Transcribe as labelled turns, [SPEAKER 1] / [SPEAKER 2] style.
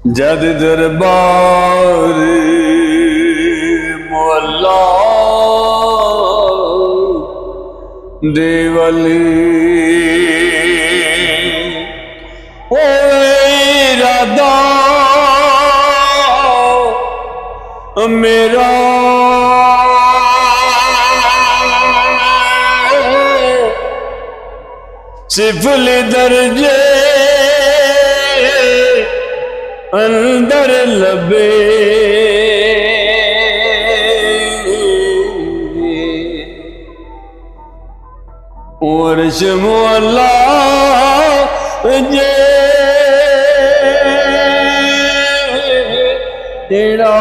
[SPEAKER 1] जद दरबार मोहल्ला देवली ओ इरादा मेरा सिफल दर्जे अंदर लबे अर्श मौला जे तेरा